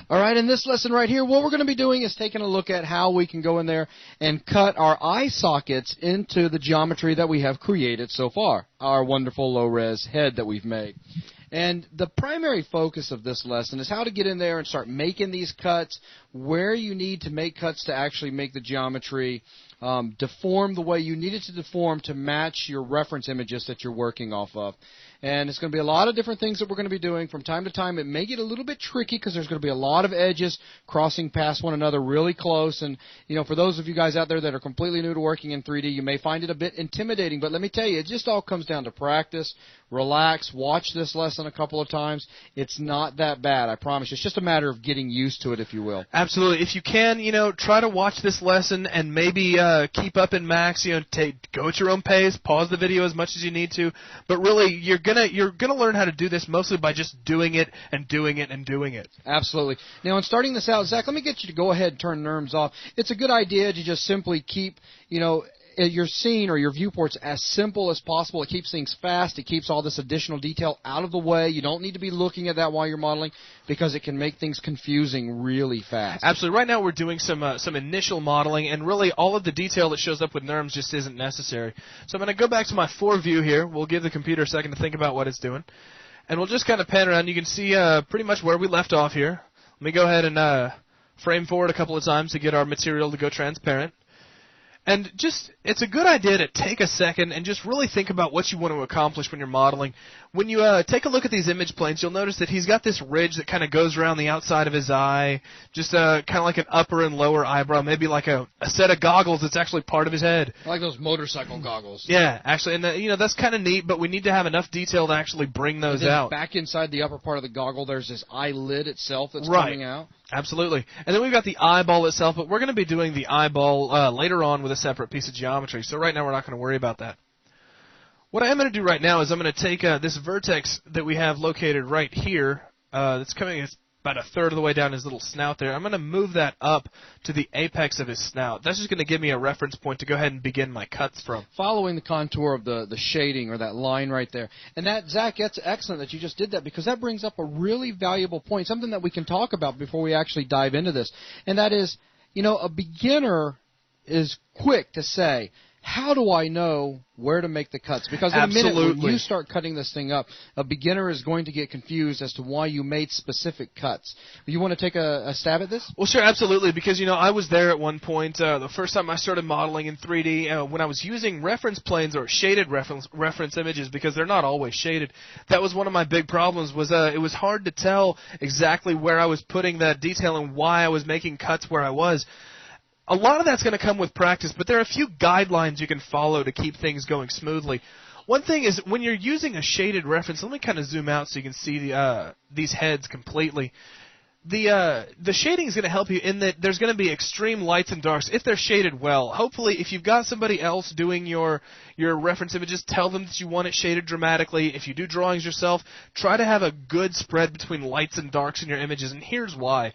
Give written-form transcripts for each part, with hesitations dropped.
All right, in this lesson right here, what we're going to be doing is taking a look at how we can go in there and cut our eye sockets into the geometry that we have created so far, our wonderful low-res head that we've made. And the primary focus of this lesson is how to get in there and start making these cuts, where you need to make cuts to actually make the geometry deform the way you need it to deform to match your reference images that you're working off of. And it's going to be a lot of different things that we're going to be doing from time to time. It may get a little bit tricky because there's going to be a lot of edges crossing past one another really close. And, you know, for those of you guys out there that are completely new to working in 3D, you may find it a bit intimidating. But let me tell you, it just all comes down to practice. Relax. Watch this lesson a couple of times. It's not that bad, I promise you. It's just a matter of getting used to it, if you will. Absolutely. If you can, you know, try to watch this lesson and maybe keep up in max. You know, go at your own pace. Pause the video as much as you need to. But really, you're gonna learn how to do this mostly by just doing it and doing it and doing it. Absolutely. Now, in starting this out, Zach, let me get you to go ahead and turn NURMS off. It's a good idea to just simply keep, you know, your scene or your viewports as simple as possible. It keeps things fast. It keeps all this additional detail out of the way. You don't need to be looking at that while you're modeling because it can make things confusing really fast. Absolutely. Right now we're doing some initial modeling, and really all of the detail that shows up with NURMS just isn't necessary. So I'm going to go back to my 4 view here. We'll give the computer a second to think about what it's doing. And we'll just kind of pan around. You can see pretty much where we left off here. Let me go ahead and frame forward a couple of times to get our material to go transparent. And just, it's a good idea to take a second and just really think about what you want to accomplish when you're modeling. When you take a look at these image planes, you'll notice that he's got this ridge that kind of goes around the outside of his eye, just kind of like an upper and lower eyebrow, maybe like a set of goggles that's actually part of his head. I like those motorcycle goggles. Yeah, actually, and you know, that's kind of neat, but we need to have enough detail to actually bring those out. Back inside the upper part of the goggle, there's this eyelid itself that's coming out. Absolutely. And then we've got the eyeball itself, but we're going to be doing the eyeball later on with a separate piece of geometry. So right now we're not going to worry about that. What I am going to do right now is I'm going to take this vertex that we have located right here that's coming about a third of the way down his little snout there. I'm going to move that up to the apex of his snout. That's just going to give me a reference point to go ahead and begin my cuts from. Following the contour of the shading or that line right there. And that, Zach, that's excellent that you just did that because that brings up a really valuable point, something that we can talk about before we actually dive into this. And that is, you know, a beginner is quick to say, how do I know where to make the cuts? Because in a minute, when you start cutting this thing up, a beginner is going to get confused as to why you made specific cuts. You want to take a stab at this? Well, sure, absolutely, because, you know, I was there at one point. The first time I started modeling in 3D, when I was using reference planes or shaded reference images, because they're not always shaded, that was one of my big problems, was it was hard to tell exactly where I was putting that detail and why I was making cuts where I was. A lot of that's going to come with practice, but there are a few guidelines you can follow to keep things going smoothly. One thing is, when you're using a shaded reference, let me kind of zoom out so you can see these heads completely. The shading is going to help you in that there's going to be extreme lights and darks if they're shaded well. Hopefully, if you've got somebody else doing your reference images, tell them that you want it shaded dramatically. If you do drawings yourself, try to have a good spread between lights and darks in your images, and here's why.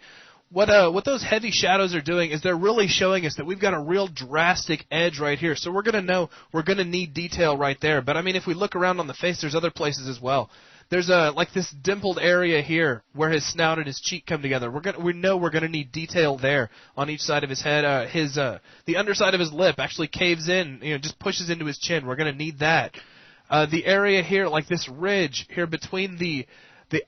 What those heavy shadows are doing is they're really showing us that we've got a real drastic edge right here. So we're going to know we're going to need detail right there. But, I mean, if we look around on the face, there's other places as well. There's like this dimpled area here where his snout and his cheek come together. We know we're going to need detail there on each side of his head. The underside of his lip actually caves in, you know, just pushes into his chin. We're going to need that. The area here, like this ridge here between the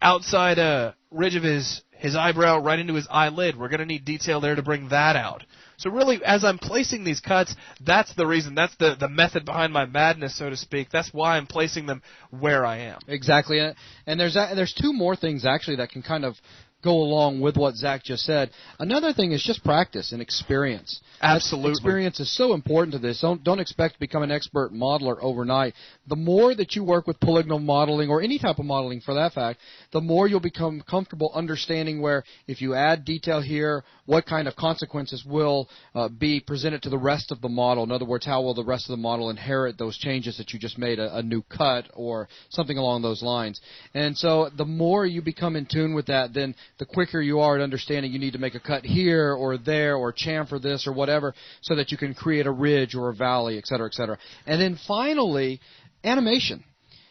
outside ridge of his eyebrow right into his eyelid. We're going to need detail there to bring that out. So really, as I'm placing these cuts, that's the reason. That's the method behind my madness, so to speak. That's why I'm placing them where I am. Exactly. And there's 2 more things, actually, that can kind of go along with what Zach just said. Another thing is just practice and experience. Absolutely. Experience is so important to this. Don't expect to become an expert modeler overnight. The more that you work with polygonal modeling, or any type of modeling for that fact, the more you'll become comfortable understanding where if you add detail here, what kind of consequences will be presented to the rest of the model. In other words, how will the rest of the model inherit those changes that you just made, a new cut or something along those lines. And so the more you become in tune with that, then the quicker you are at understanding you need to make a cut here or there or chamfer this or whatever so that you can create a ridge or a valley, et cetera, et cetera. And then finally, animation.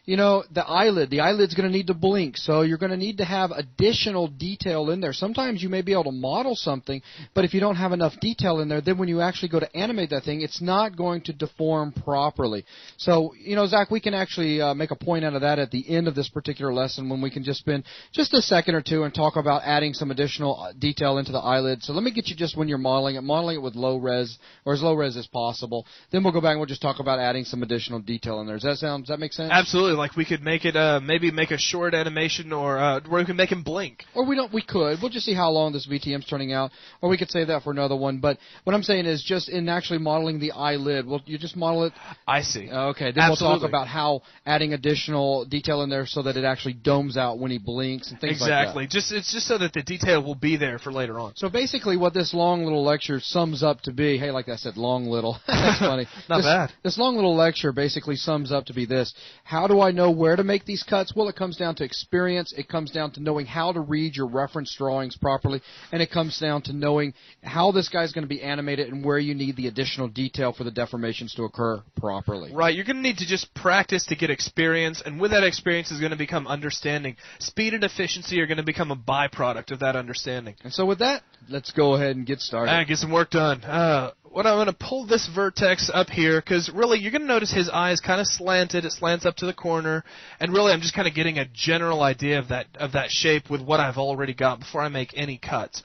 the eyelid's going to need to blink, so you're going to need to have additional detail in there. Sometimes you may be able to model something, but if you don't have enough detail in there, then when you actually go to animate that thing, it's not going to deform properly. So, Zach, we can actually make a point out of that at the end of this particular lesson when we can just spend just a second or two and talk about adding some additional detail into the eyelid. So let me get you just when you're modeling it with low res, or as low res as possible. Then we'll go back and we'll just talk about adding some additional detail in there. Does that make sense? Absolutely. Like we could make it maybe make a short animation, or where we can make him blink. Or we could. We'll just see how long this VTM's turning out, or we could save that for another one. But what I'm saying is just in actually modeling the eyelid, you just model it. I see. Okay. Then Absolutely. we'll talk about how adding additional detail in there so that it actually domes out when he blinks and things like that. Exactly. It's just so that the detail will be there for later on. So basically what this long little lecture sums up to be, hey, like I said, long little. That's funny. Not bad. This long little lecture basically sums up to be this. How do I know where to make these cuts? Well, it comes down to experience. It comes down to knowing how to read your reference drawings properly. And it comes down to knowing how this guy's going to be animated and where you need the additional detail for the deformations to occur properly. Right. You're going to need to just practice to get experience. And with that experience is going to become understanding. Speed and efficiency are going to become a byproduct of that understanding. And so with that, let's go ahead and get started. Get some work done. What I'm going to pull this vertex up here, because really you're going to notice his eye is kind of slanted. It slants up to the corner, and really I'm just kind of getting a general idea of that shape with what I've already got before I make any cuts.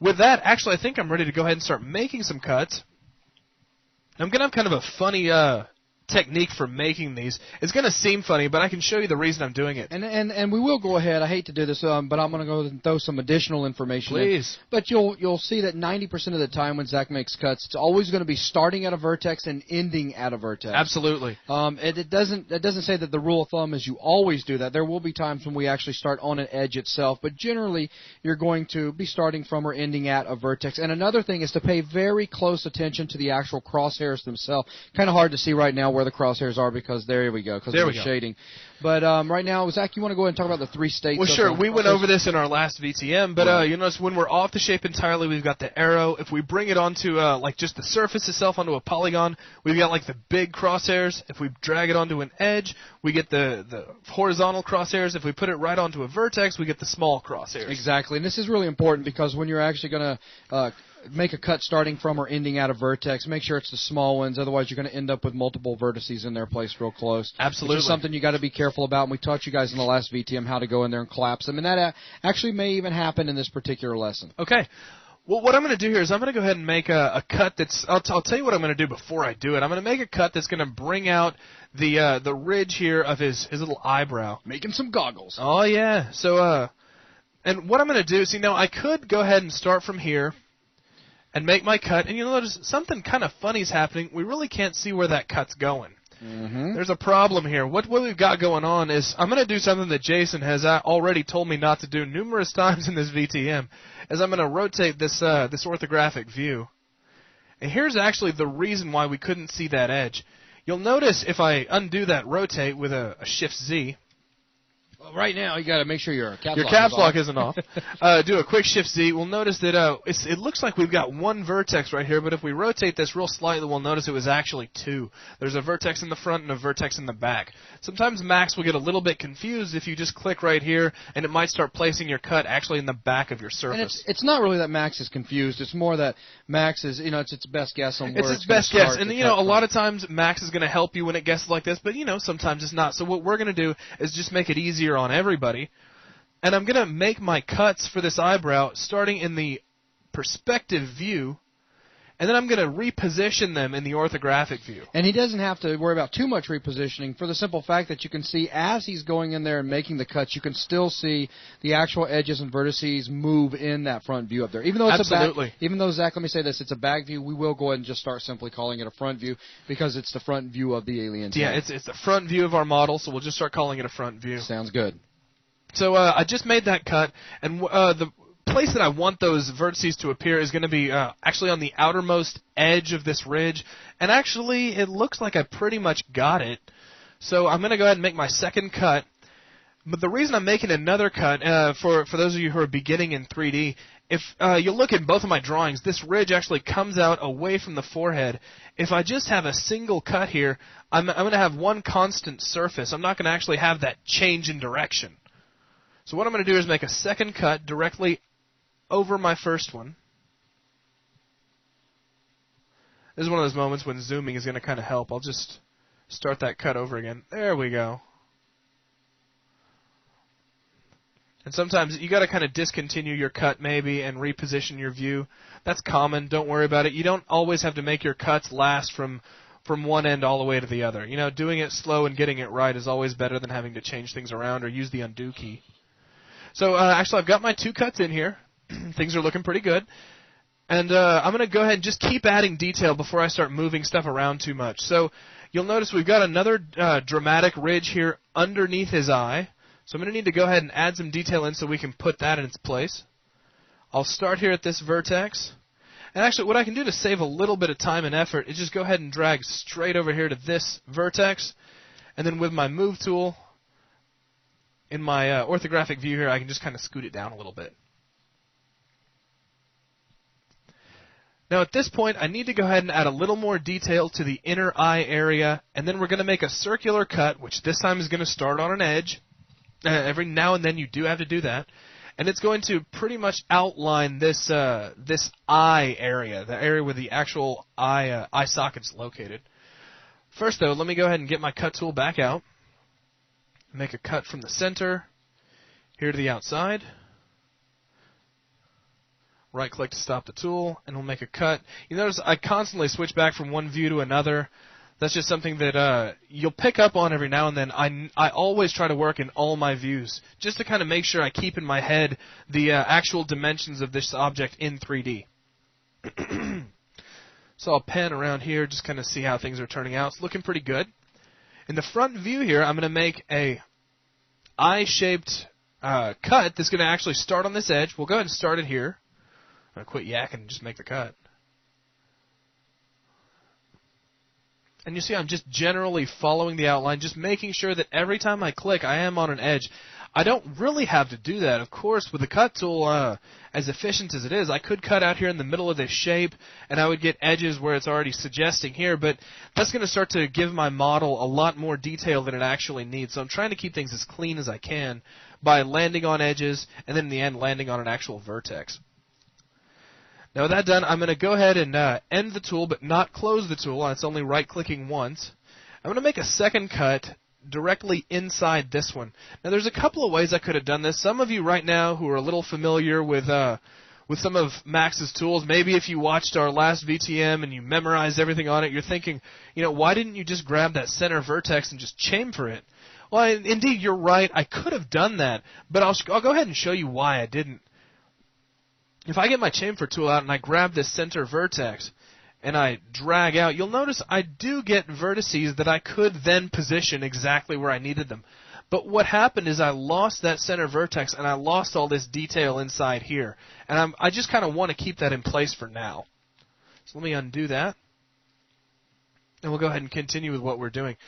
With that, actually, I think I'm ready to go ahead and start making some cuts. I'm going to have kind of a funny technique for making these. It's going to seem funny, but I can show you the reason I'm doing it. And we will go ahead. I hate to do this, but I'm going to go and throw some additional information Please. in. But you'll see that 90% of the time when Zach makes cuts, it's always going to be starting at a vertex and ending at a vertex. Absolutely. It doesn't say that the rule of thumb is you always do that. There will be times when we actually start on an edge itself, but generally you're going to be starting from or ending at a vertex. And another thing is to pay very close attention to the actual crosshairs themselves. Kind of hard to see right now where the crosshairs are because there we go, because of the shading. But right now, Zach, you want to go ahead and talk about the three states? Well, sure. We went over this in our last VTM, but you notice when we're off the shape entirely, we've got the arrow. If we bring it onto like just the surface itself onto a polygon, we've got like the big crosshairs. If we drag it onto an edge, we get the horizontal crosshairs. If we put it right onto a vertex, we get the small crosshairs. Exactly, and this is really important because when you're actually going to make a cut starting from or ending at a vertex, make sure it's the small ones. Otherwise, you're going to end up with multiple vertices in there placed real close. Absolutely. Which is something you got to be careful about. And we taught you guys in the last VTM how to go in there and collapse them. And that actually may even happen in this particular lesson. Okay. Well, what I'm going to do here is I'm going to go ahead and make a cut that's. I'll tell you what I'm going to do before I do it. I'm going to make a cut that's going to bring out the ridge here of his little eyebrow. Make him some goggles. Oh yeah. So and what I'm going to do. See, now I could go ahead and start from here and make my cut, and you'll notice something kind of funny is happening. We really can't see where that cut's going. Mm-hmm. There's a problem here. What we've got going on is I'm going to do something that Jason has already told me not to do numerous times in this VTM, is I'm going to rotate this orthographic view. And here's actually the reason why we couldn't see that edge. You'll notice if I undo that rotate with a Shift-Z, well, right now, you got to make sure your caps lock isn't off. Do a quick Shift-Z. We'll notice that it looks like we've got one vertex right here, but if we rotate this real slightly, we'll notice it was actually two. There's a vertex in the front and a vertex in the back. Sometimes Max will get a little bit confused if you just click right here, and it might start placing your cut actually in the back of your surface. And it's not really that Max is confused. It's more that Max is, it's its best guess on where it's its best guess. And, a lot of times Max is going to help you when it guesses like this, but, sometimes it's not. So what we're going to do is just make it easier on everybody. And I'm going to make my cuts for this eyebrow starting in the perspective view, and then I'm going to reposition them in the orthographic view. And he doesn't have to worry about too much repositioning for the simple fact that you can see as he's going in there and making the cuts, you can still see the actual edges and vertices move in that front view up there. Even though it's Absolutely. even though, Zach, let me say this, it's a back view, we will go ahead and just start simply calling it a front view because it's the front view of the alien's Yeah, head. it's the front view of our model, so we'll just start calling it a front view. Sounds good. So I just made that cut, and the place that I want those vertices to appear is going to be actually on the outermost edge of this ridge, and actually it looks like I pretty much got it. So I'm going to go ahead and make my second cut. But the reason I'm making another cut, for those of you who are beginning in 3D, if you look at both of my drawings, this ridge actually comes out away from the forehead. If I just have a single cut here, I'm going to have one constant surface. I'm not going to actually have that change in direction. So what I'm going to do is make a second cut directly over my first one. This is one of those moments when zooming is going to kind of help. I'll just start that cut over again. There we go. And sometimes you got to kind of discontinue your cut maybe and reposition your view. That's common. Don't worry about it. You don't always have to make your cuts last from one end all the way to the other. You know, doing it slow and getting it right is always better than having to change things around or use the undo key. So actually, I've got my 2 cuts in here. Things are looking pretty good. And I'm going to go ahead and just keep adding detail before I start moving stuff around too much. So you'll notice we've got another dramatic ridge here underneath his eye. So I'm going to need to go ahead and add some detail in so we can put that in its place. I'll start here at this vertex. And actually, what I can do to save a little bit of time and effort is just go ahead and drag straight over here to this vertex. And then with my move tool, in my orthographic view here, I can just kind of scoot it down a little bit. Now at this point, I need to go ahead and add a little more detail to the inner eye area, and then we're going to make a circular cut, which this time is going to start on an edge. Every now and then you do have to do that. And it's going to pretty much outline this this eye area, the area where the actual eye socket's located. First, though, let me go ahead and get my cut tool back out. Make a cut from the center here to the outside. Right-click to stop the tool, and we'll make a cut. You notice I constantly switch back from one view to another. That's just something that you'll pick up on every now and then. I always try to work in all my views, just to kind of make sure I keep in my head the actual dimensions of this object in 3D. So I'll pan around here, just kind of see how things are turning out. It's looking pretty good. In the front view here, I'm going to make a eye-shaped cut that's going to actually start on this edge. We'll go ahead and start it here. I'm going to quit yakking and just make the cut. And you see I'm just generally following the outline, just making sure that every time I click, I am on an edge. I don't really have to do that. Of course, with the cut tool, as efficient as it is, I could cut out here in the middle of this shape, and I would get edges where it's already suggesting here, but that's going to start to give my model a lot more detail than it actually needs. So I'm trying to keep things as clean as I can by landing on edges, and then in the end, landing on an actual vertex. Now with that done, I'm going to go ahead and end the tool, but not close the tool. It's only right-clicking once. I'm going to make a second cut directly inside this one. Now there's a couple of ways I could have done this. Some of you right now who are a little familiar with some of Max's tools, maybe if you watched our last VTM and you memorized everything on it, you're thinking, you know, why didn't you just grab that center vertex and just chamfer it? Well, indeed, you're right. I could have done that, but I'll go ahead and show you why I didn't. If I get my chamfer tool out and I grab this center vertex and I drag out, you'll notice I do get vertices that I could then position exactly where I needed them. But what happened is I lost that center vertex and I lost all this detail inside here. And I just kind of want to keep that in place for now. So let me undo that. And we'll go ahead and continue with what we're doing.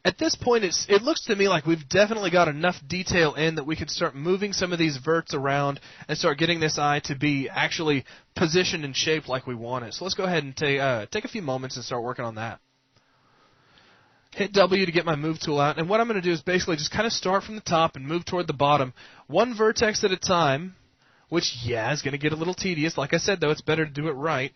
At this point, it looks to me like we've definitely got enough detail in that we could start moving some of these verts around and start getting this eye to be actually positioned and shaped like we want it. So let's go ahead and take a few moments and start working on that. Hit W to get my move tool out, and what I'm going to do is basically just kind of start from the top and move toward the bottom, one vertex at a time, which, yeah, is going to get a little tedious. Like I said, though, it's better to do it right.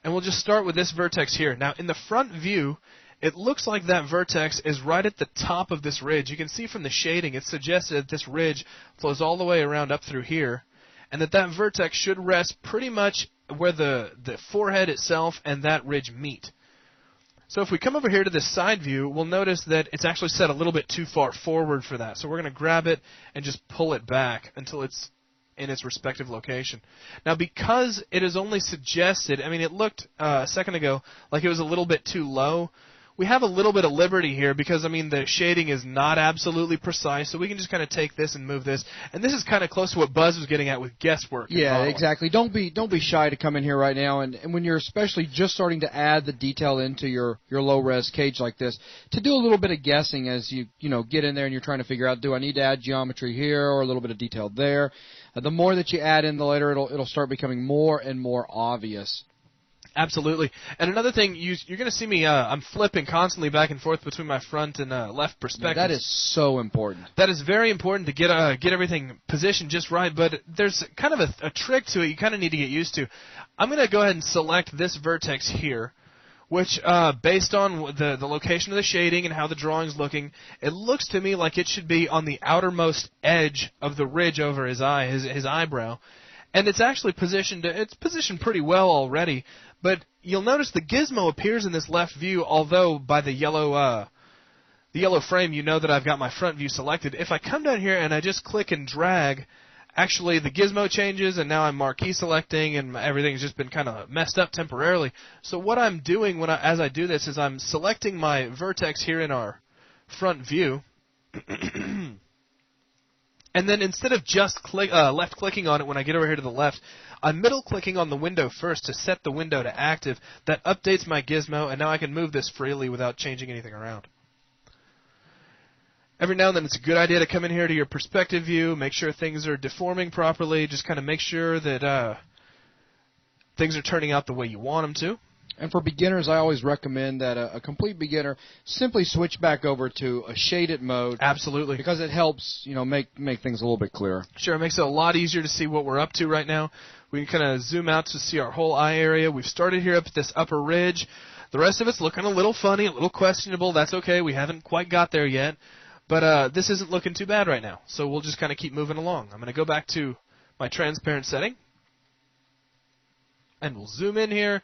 And we'll just start with this vertex here. Now, in the front view, it looks like that vertex is right at the top of this ridge. You can see from the shading, it's suggested that this ridge flows all the way around up through here, and that vertex should rest pretty much where the forehead itself and that ridge meet. So if we come over here to this side view, we'll notice that it's actually set a little bit too far forward for that. So we're going to grab it and just pull it back until it's in its respective location. Now, because it is only suggested, I mean, it looked a second ago like it was a little bit too low, we have a little bit of liberty here because, I mean, the shading is not absolutely precise, so we can just kind of take this and move this. And this is kind of close to what Buzz was getting at with guesswork. Yeah, exactly. Don't be shy to come in here right now, and when you're especially just starting to add the detail into your low-res cage like this, to do a little bit of guessing as you get in there and you're trying to figure out, do I need to add geometry here or a little bit of detail there? The more that you add in, the later it'll start becoming more and more obvious. Absolutely. And another thing, you're going to see me, I'm flipping constantly back and forth between my front and left perspective. That is so important. That is very important to get everything positioned just right, but there's kind of a trick to it you kind of need to get used to. I'm going to go ahead and select this vertex here, which, based on the location of the shading and how the drawing's looking, it looks to me like it should be on the outermost edge of the ridge over his eye, his eyebrow. And it's actually positioned pretty well already, but you'll notice the gizmo appears in this left view, although by the yellow frame you know that I've got my front view selected. If I come down here and I just click and drag, actually the gizmo changes and now I'm marquee selecting and everything's just been kind of messed up temporarily. So what I'm doing as I do this is I'm selecting my vertex here in our front view. And then instead of just left-clicking on it when I get over here to the left, I'm middle-clicking on the window first to set the window to active. That updates my gizmo, and now I can move this freely without changing anything around. Every now and then it's a good idea to come in here to your perspective view, make sure things are deforming properly, just kind of make sure that things are turning out the way you want them to. And for beginners, I always recommend that a complete beginner simply switch back over to a shaded mode. Absolutely. Because it helps, make things a little bit clearer. Sure, it makes it a lot easier to see what we're up to right now. We can kind of zoom out to see our whole eye area. We've started here up at this upper ridge. The rest of it's looking a little funny, a little questionable. That's okay. We haven't quite got there yet. But this isn't looking too bad right now. So we'll just kind of keep moving along. I'm going to go back to my transparent setting. And we'll zoom in here.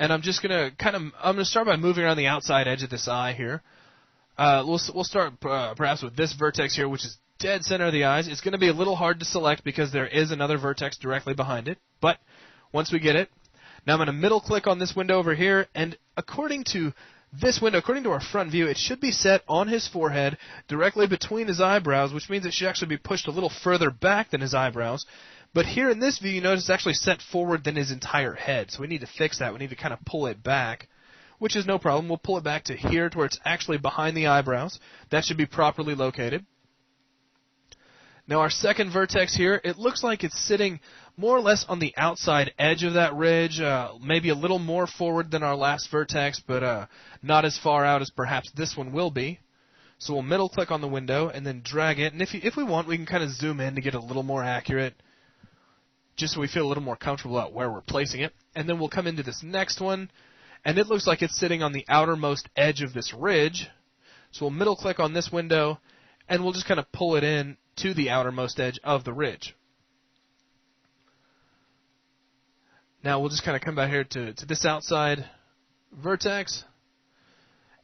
And I'm just going to start by moving around the outside edge of this eye here. We'll start perhaps with this vertex here, which is dead center of the eyes. It's going to be a little hard to select because there is another vertex directly behind it. But once we get it, now I'm going to middle click on this window over here. And according to this window, according to our front view, it should be set on his forehead directly between his eyebrows, which means it should actually be pushed a little further back than his eyebrows. But here in this view, you notice it's actually set forward than his entire head. So we need to fix that. We need to kind of pull it back, which is no problem. We'll pull it back to here to where it's actually behind the eyebrows. That should be properly located. Now our second vertex here, it looks like it's sitting more or less on the outside edge of that ridge, maybe a little more forward than our last vertex, but not as far out as perhaps this one will be. So we'll middle click on the window and then drag it. And if we want, we can kind of zoom in to get a little more accurate, just so we feel a little more comfortable about where we're placing it. And then we'll come into this next one, and it looks like it's sitting on the outermost edge of this ridge. So we'll middle click on this window, and we'll just kind of pull it in to the outermost edge of the ridge. Now we'll just kind of come back here to this outside vertex.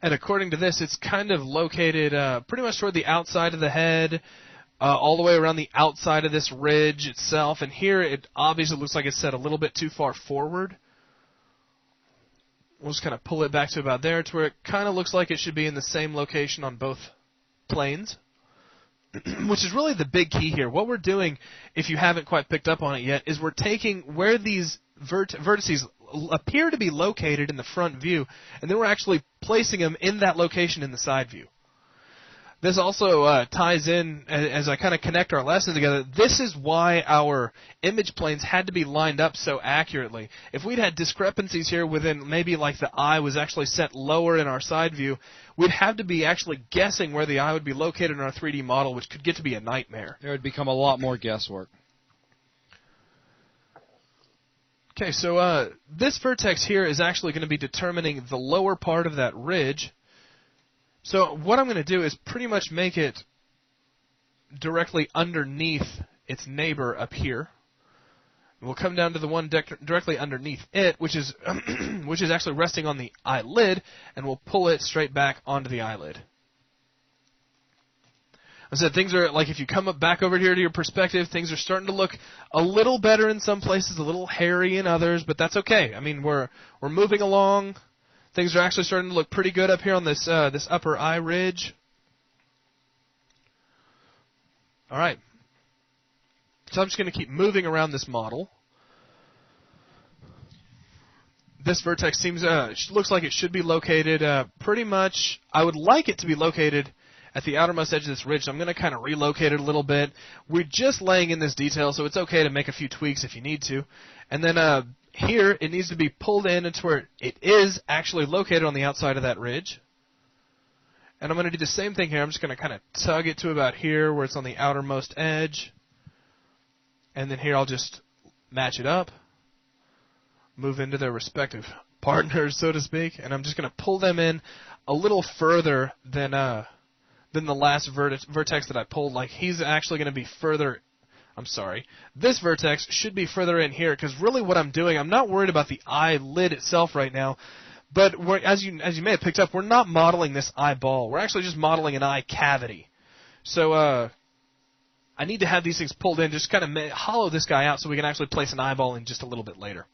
And according to this, it's kind of located pretty much toward the outside of the head, all the way around the outside of this ridge itself. And here it obviously looks like it's set a little bit too far forward. We'll just kind of pull it back to about there to where it kind of looks like it should be in the same location on both planes, which is really the big key here. What we're doing, if you haven't quite picked up on it yet, is we're taking where these vertices appear to be located in the front view, and then we're actually placing them in that location in the side view. This also ties in, as I kind of connect our lessons together, this is why our image planes had to be lined up so accurately. If we'd had discrepancies here within maybe like the eye was actually set lower in our side view, we'd have to be actually guessing where the eye would be located in our 3D model, which could get to be a nightmare. There would become a lot more guesswork. Okay, so this vertex here is actually going to be determining the lower part of that ridge. So what I'm going to do is pretty much make it directly underneath its neighbor up here. We'll come down to the one directly underneath it, which is which is actually resting on the eyelid, and we'll pull it straight back onto the eyelid. I said things are, like if you come up back over here to your perspective, things are starting to look a little better in some places, a little hairy in others, but that's okay. I mean, we're moving along. Things are actually starting to look pretty good up here on this this upper eye ridge. All right. So I'm just going to keep moving around this model. This vertex seems looks like it should be located pretty much. I would like it to be located at the outermost edge of this ridge, so I'm going to kind of relocate it a little bit. We're just laying in this detail, so it's okay to make a few tweaks if you need to. And then here, it needs to be pulled in into where it is actually located on the outside of that ridge. And I'm going to do the same thing here. I'm just going to kind of tug it to about here where it's on the outermost edge. And then here I'll just match it up, move into their respective partners, so to speak, and I'm just going to pull them in a little further than the last vertex that I pulled. Like, he's actually going to be further. I'm sorry. This vertex should be further in here, because really what I'm doing, I'm not worried about the eyelid itself right now, but as you may have picked up, we're not modeling this eyeball. We're actually just modeling an eye cavity. So I need to have these things pulled in, just kind of hollow this guy out so we can actually place an eyeball in just a little bit later.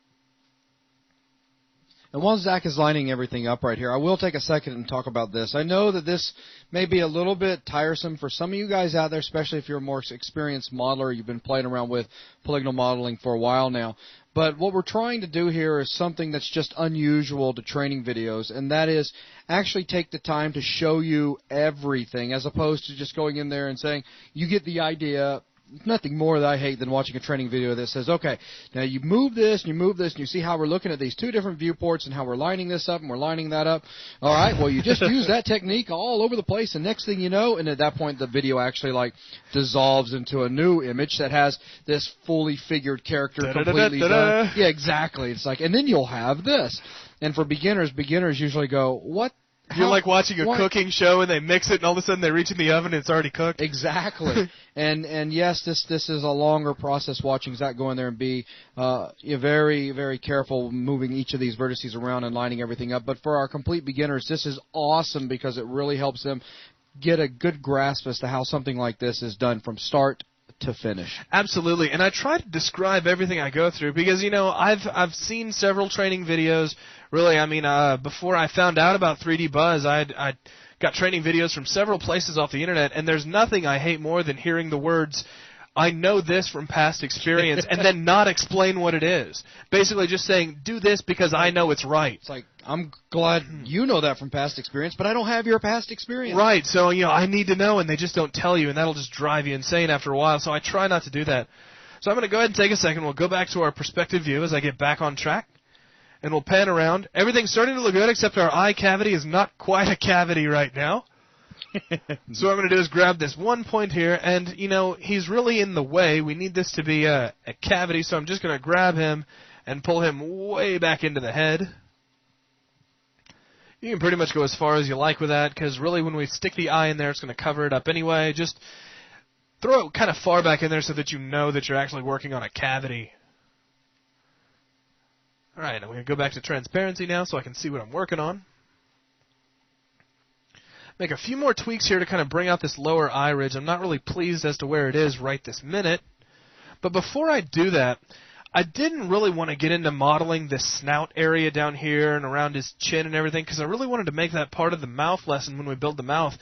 And while Zach is lining everything up right here, I will take a second and talk about this. I know that this may be a little bit tiresome for some of you guys out there, especially if you're a more experienced modeler. You've been playing around with polygonal modeling for a while now. But what we're trying to do here is something that's just unusual to training videos, and that is actually take the time to show you everything as opposed to just going in there and saying, you get the idea. Nothing more that I hate than watching a training video that says, okay, now you move this and you move this and you see how we're looking at these two different viewports and how we're lining this up and we're lining that up. All right, well, you just use that technique all over the place, and next thing you know, and at that point the video actually like dissolves into a new image that has this fully figured character completely done. Yeah, exactly. It's like, and then you'll have this. And for beginners usually go, what? You're like watching a cooking show and they mix it and all of a sudden they reach in the oven and it's already cooked. Exactly. and yes, this is a longer process watching Zach go in there and be very, very careful moving each of these vertices around and lining everything up. But for our complete beginners, this is awesome because it really helps them get a good grasp as to how something like this is done from start to finish. Absolutely, and I try to describe everything I go through because, you know, I've seen several training videos. Really, I mean, before I found out about 3D Buzz, I got training videos from several places off the internet, and there's nothing I hate more than hearing the words, I know this from past experience, and then not explain what it is. Basically just saying, do this because I know it's right. It's like, I'm glad you know that from past experience, but I don't have your past experience. Right, so, you know, I need to know, and they just don't tell you, and that'll just drive you insane after a while, so I try not to do that. So I'm going to go ahead and take a second. We'll go back to our perspective view as I get back on track, and we'll pan around. Everything's starting to look good, except our eye cavity is not quite a cavity right now. So what I'm going to do is grab this one point here, and, you know, he's really in the way. We need this to be a cavity, so I'm just going to grab him and pull him way back into the head. You can pretty much go as far as you like with that, because really when we stick the eye in there, it's going to cover it up anyway. Just throw it kind of far back in there so that you know that you're actually working on a cavity. All right, I'm going to go back to transparency now so I can see what I'm working on. Make a few more tweaks here to kind of bring out this lower eye ridge. I'm not really pleased as to where it is right this minute. But before I do that, I didn't really want to get into modeling this snout area down here and around his chin and everything because I really wanted to make that part of the mouth lesson when we build the mouth.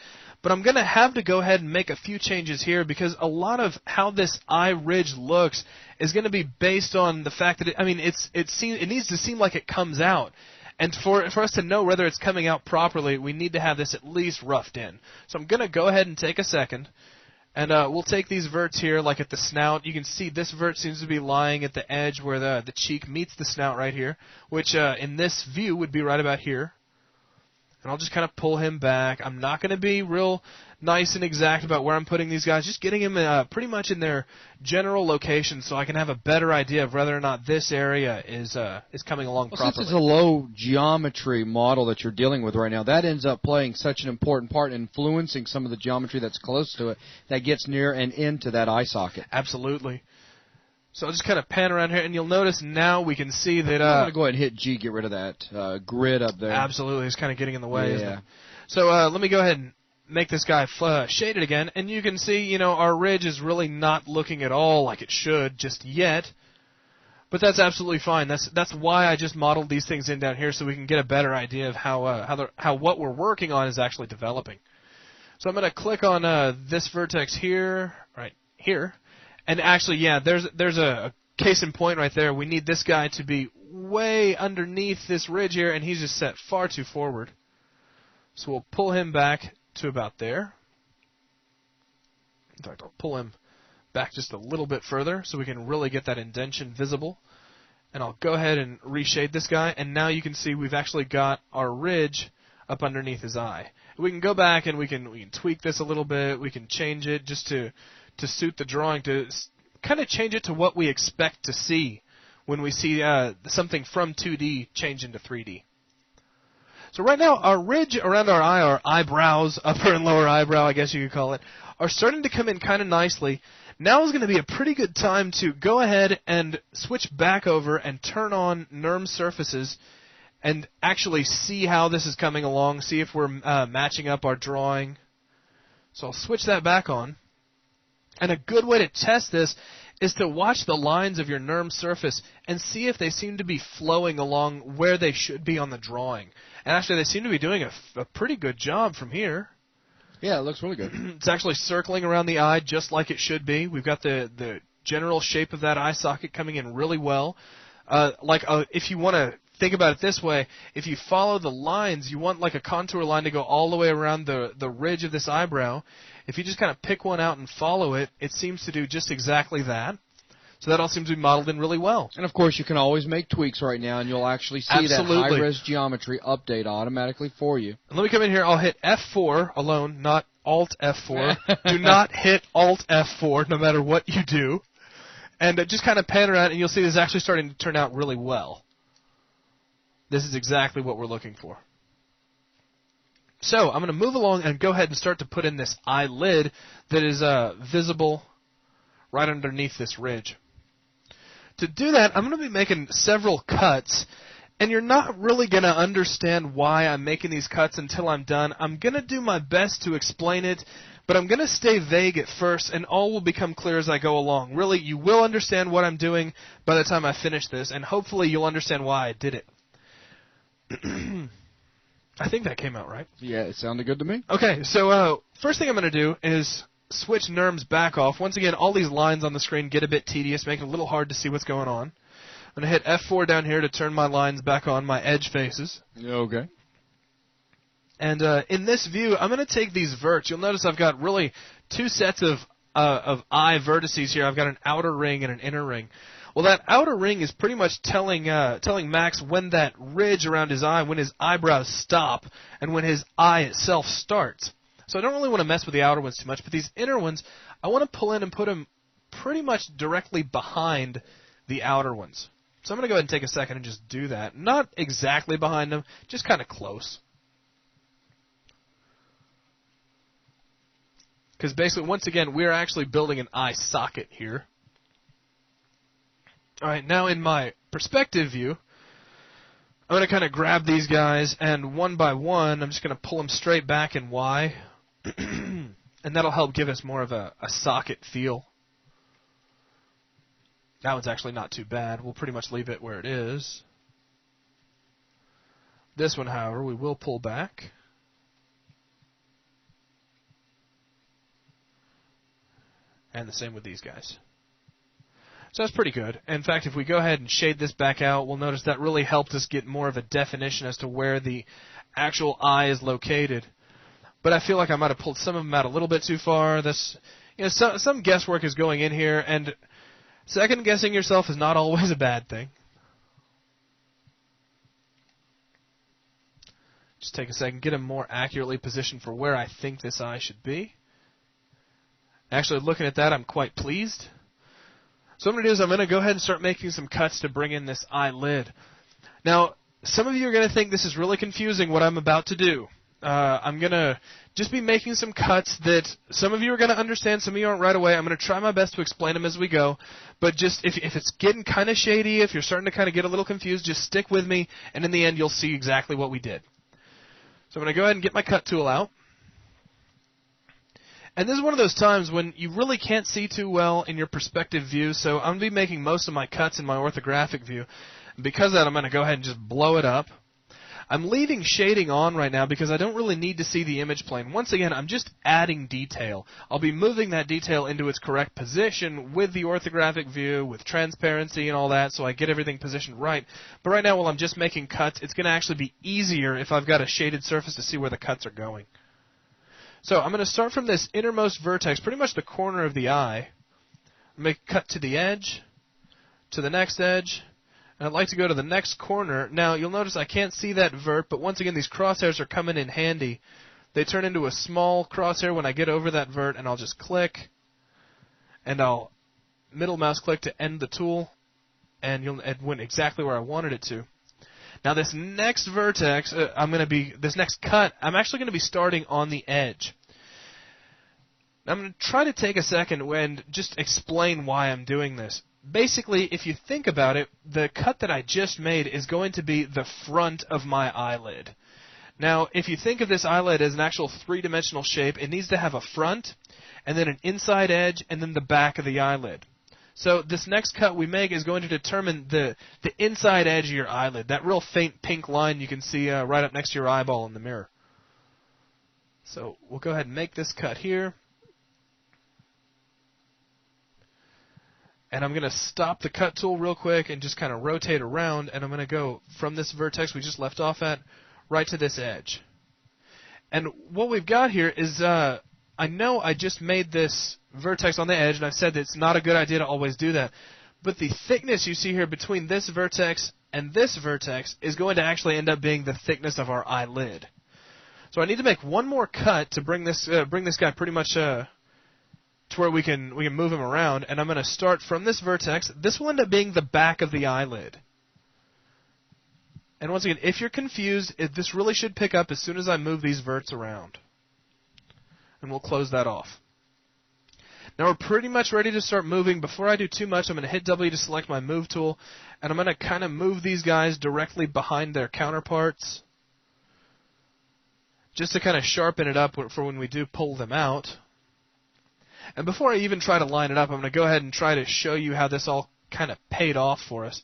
But I'm going to have to go ahead and make a few changes here because a lot of how this eye ridge looks is going to be based on the fact that, it needs to seem like it comes out. And for us to know whether it's coming out properly, we need to have this at least roughed in. So I'm going to go ahead and take a second, and we'll take these verts here, like at the snout. You can see this vert seems to be lying at the edge where the cheek meets the snout right here, which in this view would be right about here. And I'll just kind of pull him back. I'm not going to be real nice and exact about where I'm putting these guys, just getting them pretty much in their general location so I can have a better idea of whether or not this area is coming along properly. Since it's a low geometry model that you're dealing with right now, that ends up playing such an important part in influencing some of the geometry that's close to it that gets near and into that eye socket. Absolutely. So I'll just kind of pan around here, and you'll notice now we can see that... I'm going to go ahead and hit G, get rid of that grid up there. Absolutely. It's kind of getting in the way, isn't it? So let me go ahead and make this guy shaded again, and you can see, you know, our ridge is really not looking at all like it should just yet. But that's absolutely fine. That's why I just modeled these things in down here so we can get a better idea of how what we're working on is actually developing. So I'm going to click on this vertex here, right here, and actually, yeah, there's a case in point right there. We need this guy to be way underneath this ridge here, and he's just set far too forward. So we'll pull him back to about there. In fact, I'll pull him back just a little bit further so we can really get that indentation visible. And I'll go ahead and reshade this guy, and now you can see we've actually got our ridge up underneath his eye. We can go back and we can tweak this a little bit. We can change it just to suit the drawing, to kind of change it to what we expect to see when we see something from 2D change into 3D. So right now, our ridge around our eye, our eyebrows, upper and lower eyebrow, I guess you could call it, are starting to come in kind of nicely. Now is going to be a pretty good time to go ahead and switch back over and turn on NURM surfaces and actually see how this is coming along, see if we're matching up our drawing. So I'll switch that back on. And a good way to test this is to watch the lines of your NURM surface and see if they seem to be flowing along where they should be on the drawing. And actually, they seem to be doing a pretty good job from here. Yeah, it looks really good. It's actually circling around the eye just like it should be. We've got the general shape of that eye socket coming in really well. If you want to think about it this way, if you follow the lines, you want like a contour line to go all the way around the ridge of this eyebrow. If you just kind of pick one out and follow it, it seems to do just exactly that. So that all seems to be modeled in really well. And, of course, you can always make tweaks right now, and you'll actually see Absolutely. that high-res geometry update automatically for you. And let me come in here. I'll hit F4 alone, not Alt F4. Do not hit Alt F4 no matter what you do. And just kind of pan around, and you'll see this is actually starting to turn out really well. This is exactly what we're looking for. So I'm going to move along and go ahead and start to put in this eyelid that is visible right underneath this ridge. To do that, I'm going to be making several cuts, and you're not really going to understand why I'm making these cuts until I'm done. I'm going to do my best to explain it, but I'm going to stay vague at first, and all will become clear as I go along. Really, you will understand what I'm doing by the time I finish this, and hopefully you'll understand why I did it. I think that came out right. Yeah, it sounded good to me. Okay, so first thing I'm going to do is switch NURMs back off. Once again, all these lines on the screen get a bit tedious, make it a little hard to see what's going on. I'm going to hit F4 down here to turn my lines back on, my edge faces. Okay. And in this view, I'm going to take these verts. You'll notice I've got really two sets of eye vertices here. I've got an outer ring and an inner ring. Well, that outer ring is pretty much telling Max when that ridge around his eye, when his eyebrows stop, and when his eye itself starts. So I don't really want to mess with the outer ones too much, but these inner ones, I want to pull in and put them pretty much directly behind the outer ones. So I'm going to go ahead and take a second and just do that. Not exactly behind them, just kind of close. Because basically, once again, we're actually building an eye socket here. All right, now in my perspective view, I'm going to kind of grab these guys, and one by one, I'm just going to pull them straight back in Y. And that'll help give us more of a socket feel. That one's actually not too bad. We'll pretty much leave it where it is. This one, however, we will pull back. And the same with these guys. So that's pretty good. In fact, if we go ahead and shade this back out, we'll notice that really helped us get more of a definition as to where the actual eye is located. But I feel like I might have pulled some of them out a little bit too far. That's, some guesswork is going in here, and second guessing yourself is not always a bad thing. Just take a second, get them more accurately positioned for where I think this eye should be. Actually, looking at that, I'm quite pleased. So what I'm going to do is I'm going to go ahead and start making some cuts to bring in this eyelid. Now, some of you are going to think this is really confusing, what I'm about to do. I'm going to just be making some cuts that some of you are going to understand, some of you aren't right away. I'm going to try my best to explain them as we go. But just if it's getting kind of shady, if you're starting to kind of get a little confused, just stick with me, and in the end you'll see exactly what we did. So I'm going to go ahead and get my cut tool out. And this is one of those times when you really can't see too well in your perspective view, so I'm going to be making most of my cuts in my orthographic view. And because of that, I'm going to go ahead and just blow it up. I'm leaving shading on right now because I don't really need to see the image plane. Once again, I'm just adding detail. I'll be moving that detail into its correct position with the orthographic view, with transparency and all that, so I get everything positioned right. But right now, while I'm just making cuts, it's going to actually be easier if I've got a shaded surface to see where the cuts are going. So I'm going to start from this innermost vertex, pretty much the corner of the eye. Make a cut to the edge, to the next edge, and I'd like to go to the next corner. Now, you'll notice I can't see that vert, but once again, these crosshairs are coming in handy. They turn into a small crosshair when I get over that vert, and I'll just click, and I'll middle mouse click to end the tool, and it went exactly where I wanted it to. Now, this next vertex, this next cut, I'm actually going to be starting on the edge. Now, I'm going to try to take a second and just explain why I'm doing this. Basically, if you think about it, the cut that I just made is going to be the front of my eyelid. Now, if you think of this eyelid as an actual three-dimensional shape, it needs to have a front, and then an inside edge, and then the back of the eyelid. So this next cut we make is going to determine the inside edge of your eyelid, that real faint pink line you can see right up next to your eyeball in the mirror. So we'll go ahead and make this cut here. And I'm going to stop the cut tool real quick and just kind of rotate around, and I'm going to go from this vertex we just left off at right to this edge. And what we've got here is, I know I just made this vertex on the edge, and I've said that it's not a good idea to always do that. But the thickness you see here between this vertex and this vertex is going to actually end up being the thickness of our eyelid. So I need to make one more cut to bring this guy pretty much to where we can move him around, and I'm going to start from this vertex. This will end up being the back of the eyelid. And once again, if you're confused, this really should pick up as soon as I move these verts around. And we'll close that off. Now we're pretty much ready to start moving. Before I do too much, I'm going to hit W to select my move tool, and I'm going to kind of move these guys directly behind their counterparts, just to kind of sharpen it up for when we do pull them out. And before I even try to line it up, I'm going to go ahead and try to show you how this all kind of paid off for us.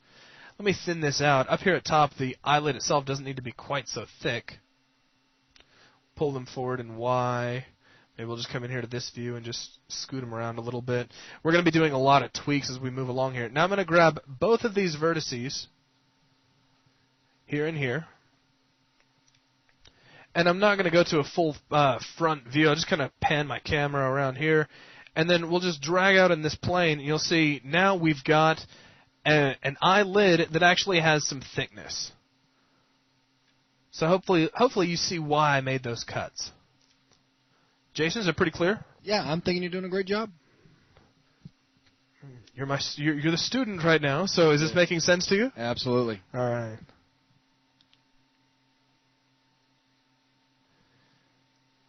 Let me thin this out. Up here at top, the eyelid itself doesn't need to be quite so thick. Pull them forward and Y. Maybe we'll just come in here to this view and just scoot them around a little bit. We're going to be doing a lot of tweaks as we move along here. Now I'm going to grab both of these vertices, here and here. And I'm not going to go to a full front view. I'll just kind of pan my camera around here. And then we'll just drag out in this plane. You'll see now we've got an eyelid that actually has some thickness. So hopefully you see why I made those cuts. Jason, is it pretty clear? Yeah, I'm thinking you're doing a great job. You're the student right now, so is this making sense to you? Absolutely. All right.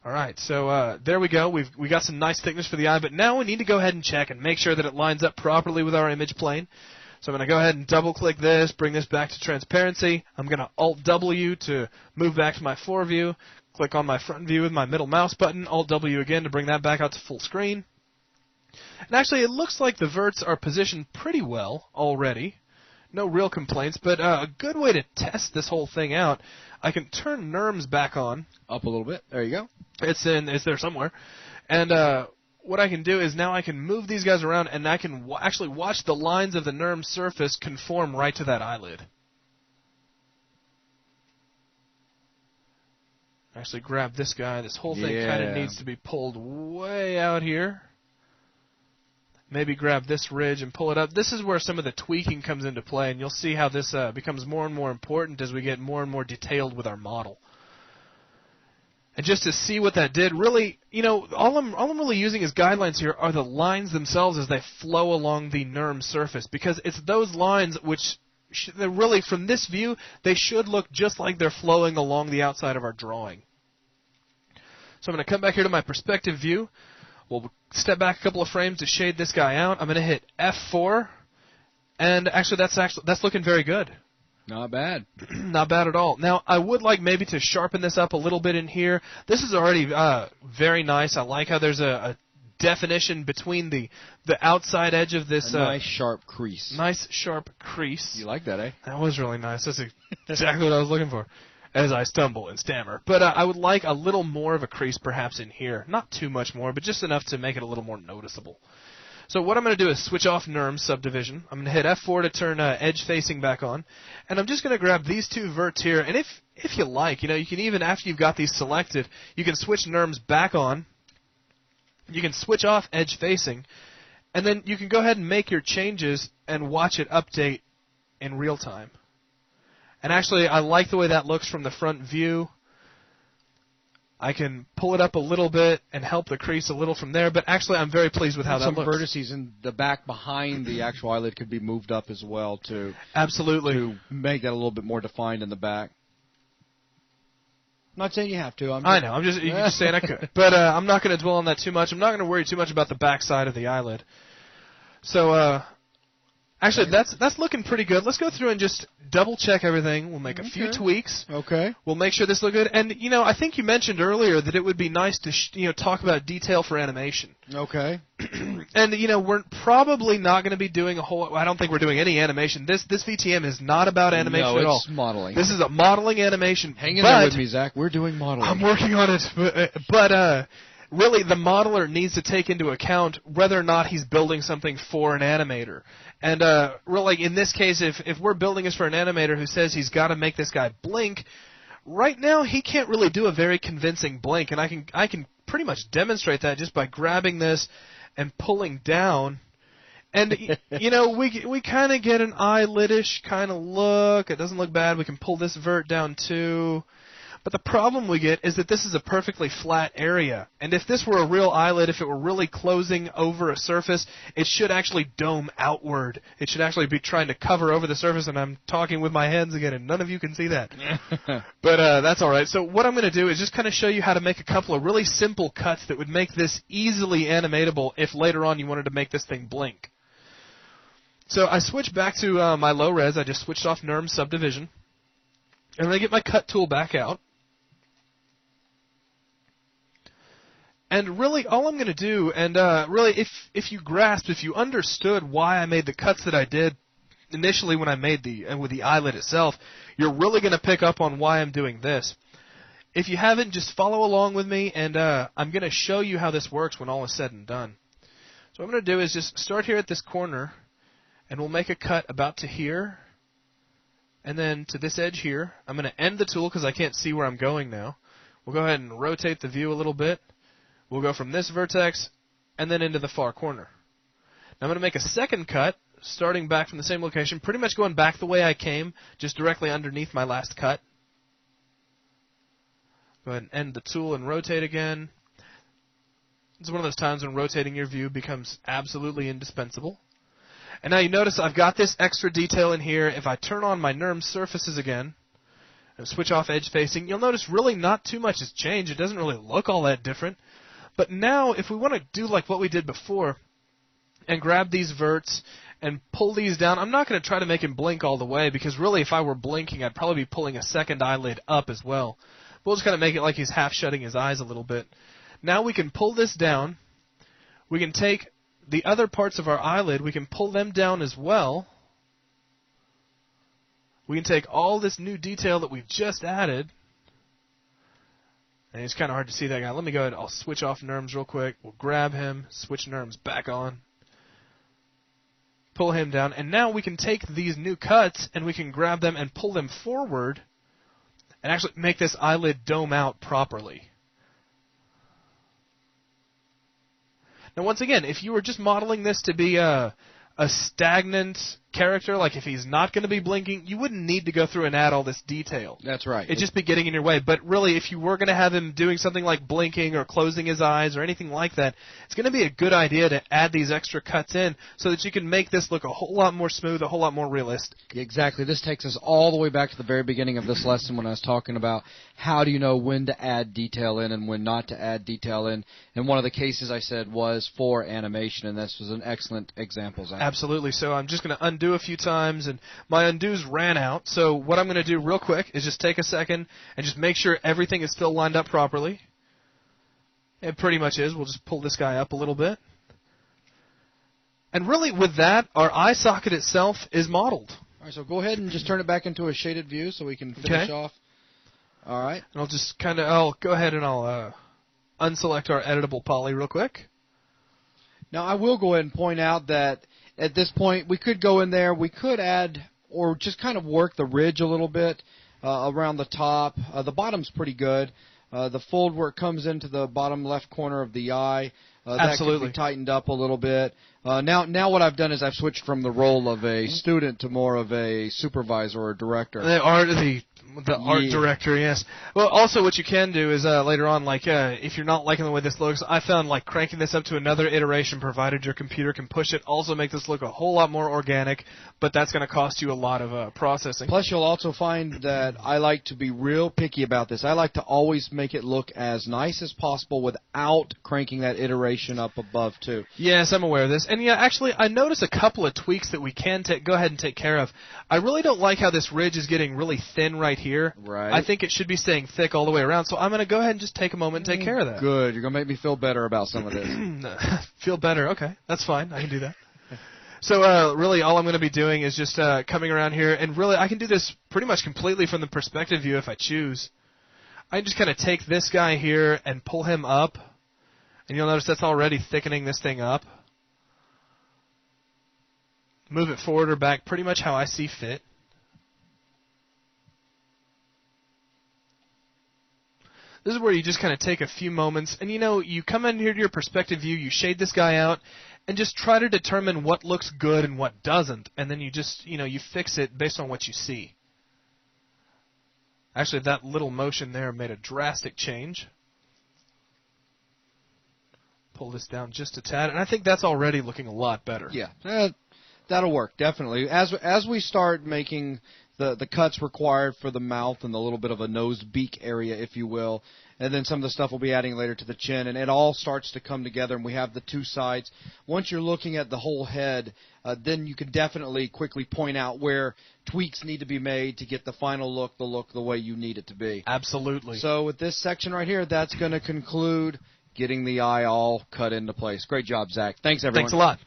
All right, so there we go. We got some nice thickness for the eye, but now we need to go ahead and check and make sure that it lines up properly with our image plane. So I'm going to go ahead and double-click this, bring this back to transparency. I'm going to Alt-W to move back to my fore-view. Click on my front view with my middle mouse button. Alt-W again to bring that back out to full screen. And actually, it looks like the verts are positioned pretty well already. No real complaints, but a good way to test this whole thing out, I can turn NURMS back on. Up a little bit. There you go. It's there somewhere. And what I can do is now I can move these guys around, and I can actually watch the lines of the NURMS surface conform right to that eyelid. Actually grab this guy. This whole thing kind of needs to be pulled way out here. Maybe grab this ridge and pull it up. This is where some of the tweaking comes into play, and you'll see how this becomes more and more important as we get more and more detailed with our model. And just to see what that did, really, all I'm really using as guidelines here are the lines themselves as they flow along the NURMS surface, because it's those lines which really, from this view, they should look just like they're flowing along the outside of our drawing. So I'm going to come back here to my perspective view. We'll step back a couple of frames to shade this guy out. I'm going to hit F4, and actually that's looking very good. Not bad. Not bad at all. Now, I would like maybe to sharpen this up a little bit in here. This is already very nice. I like how there's a definition between the outside edge of this. A nice sharp crease. Nice sharp crease. You like that, eh? That was really nice. That's exactly what I was looking for. As I stumble and stammer. But I would like a little more of a crease perhaps in here. Not too much more, but just enough to make it a little more noticeable. So what I'm going to do is switch off NURM subdivision. I'm going to hit F4 to turn edge facing back on. And I'm just going to grab these two verts here. And if you like, you can even, after you've got these selected, you can switch NURMs back on. You can switch off edge facing. And then you can go ahead and make your changes and watch it update in real time. And actually, I like the way that looks from the front view. I can pull it up a little bit and help the crease a little from there, but actually I'm very pleased with how that looks. Some vertices in the back behind the actual eyelid could be moved up as well to make that a little bit more defined in the back. I'm not saying you have to. I know. You're just saying I could. But I'm not going to dwell on that too much. I'm not going to worry too much about the back side of the eyelid. So, actually, that's looking pretty good. Let's go through and just double-check everything. We'll make a few tweaks. Okay. We'll make sure this looks good. And, I think you mentioned earlier that it would be nice to, talk about detail for animation. Okay. And, we're probably not going to be doing I don't think we're doing any animation. This VTM is not about animation at all. No, it's modeling. This is a modeling animation. Hang in there with me, Zach. We're doing modeling. I'm working on it. But really, the modeler needs to take into account whether or not he's building something for an animator. And really, in this case, if we're building this for an animator who says he's got to make this guy blink, right now he can't really do a very convincing blink, and I can pretty much demonstrate that just by grabbing this and pulling down. And we kind of get an eyelidish kind of look. It doesn't look bad. We can pull this vert down too. But the problem we get is that this is a perfectly flat area. And if this were a real eyelid, if it were really closing over a surface, it should actually dome outward. It should actually be trying to cover over the surface, and I'm talking with my hands again, and none of you can see that. But that's all right. So what I'm going to do is just kind of show you how to make a couple of really simple cuts that would make this easily animatable if later on you wanted to make this thing blink. So I switched back to my low res. I just switched off NURM subdivision. And I'm going to get my cut tool back out. And really, all I'm going to do, and really, if you understood why I made the cuts that I did initially when I made with the eyelid itself, you're really going to pick up on why I'm doing this. If you haven't, just follow along with me, and I'm going to show you how this works when all is said and done. So what I'm going to do is just start here at this corner, and we'll make a cut about to here, and then to this edge here. I'm going to end the tool because I can't see where I'm going now. We'll go ahead and rotate the view a little bit. We'll go from this vertex and then into the far corner. Now I'm going to make a second cut, starting back from the same location, pretty much going back the way I came, just directly underneath my last cut. Go ahead and end the tool and rotate again. It's one of those times when rotating your view becomes absolutely indispensable. And now you notice I've got this extra detail in here. If I turn on my NURM surfaces again and switch off edge facing, you'll notice really not too much has changed. It doesn't really look all that different. But now, if we want to do like what we did before and grab these verts and pull these down, I'm not going to try to make him blink all the way because really if I were blinking, I'd probably be pulling a second eyelid up as well. We'll just kind of make it like he's half shutting his eyes a little bit. Now we can pull this down. We can take the other parts of our eyelid, we can pull them down as well. We can take all this new detail that we've just added. And it's kind of hard to see that guy. Let me go ahead. I'll switch off NURMs real quick. We'll grab him, switch NURMs back on, pull him down. And now we can take these new cuts and we can grab them and pull them forward and actually make this eyelid dome out properly. Now, once again, if you were just modeling this to be a stagnant character, like if he's not going to be blinking, you wouldn't need to go through and add all this detail. That's right. It'd just be getting in your way. But really, if you were going to have him doing something like blinking or closing his eyes or anything like that, it's going to be a good idea to add these extra cuts in so that you can make this look a whole lot more smooth, a whole lot more realistic. Exactly. This takes us all the way back to the very beginning of this lesson when I was talking about how do you know when to add detail in and when not to add detail in. And one of the cases I said was for animation, and this was an excellent example, Zach. Absolutely. So I'm just going to undo undo a few times, and my undos ran out. So what I'm going to do real quick is just take a second and just make sure everything is still lined up properly. It pretty much is. We'll just pull this guy up a little bit. And really, with that, our eye socket itself is modeled. All right, so go ahead and just turn it back into a shaded view so we can finish off. All right. And I'll just I'll go ahead and I'll unselect our editable poly real quick. Now, I will go ahead and point out that at this point, we could go in there, we could add or just kind of work the ridge a little bit around the top. The bottom's pretty good. The fold where it comes into the bottom left corner of the eye, that could be tightened up a little bit. Now what I've done is I've switched from the role of a student to more of a supervisor or a director. The art director, yes. Well, also what you can do is later on, if you're not liking the way this looks, I found cranking this up to another iteration, provided your computer can push it, also make this look a whole lot more organic, but that's going to cost you a lot of processing. Plus, you'll also find that I like to be real picky about this. I like to always make it look as nice as possible without cranking that iteration up above, too. Yes, I'm aware of this. And yeah, actually, I noticed a couple of tweaks that we can go ahead and take care of. I really don't like how this ridge is getting really thin right here. Right. I think it should be staying thick all the way around, so I'm going to go ahead and just take a moment and take care of that. Good. You're going to make me feel better about some of this. Feel better? Okay. That's fine. I can do that. So really all I'm going to be doing is just coming around here, and really I can do this pretty much completely from the perspective view if I choose. I just kind of take this guy here and pull him up, and you'll notice that's already thickening this thing up. Move it forward or back pretty much how I see fit. This is where you just kind of take a few moments, and you come in here to your perspective view, you shade this guy out, and just try to determine what looks good and what doesn't, and then you just, you fix it based on what you see. Actually, that little motion there made a drastic change. Pull this down just a tad, and I think that's already looking a lot better. Yeah, that'll work, definitely. As we start making the cuts required for the mouth and the little bit of a nose beak area, if you will, and then some of the stuff we'll be adding later to the chin, and it all starts to come together, and we have the two sides. Once you're looking at the whole head, then you can definitely quickly point out where tweaks need to be made to get the final look the way you need it to be. Absolutely. So with this section right here, that's going to conclude getting the eye all cut into place. Great job, Zach. Thanks, everyone. Thanks a lot.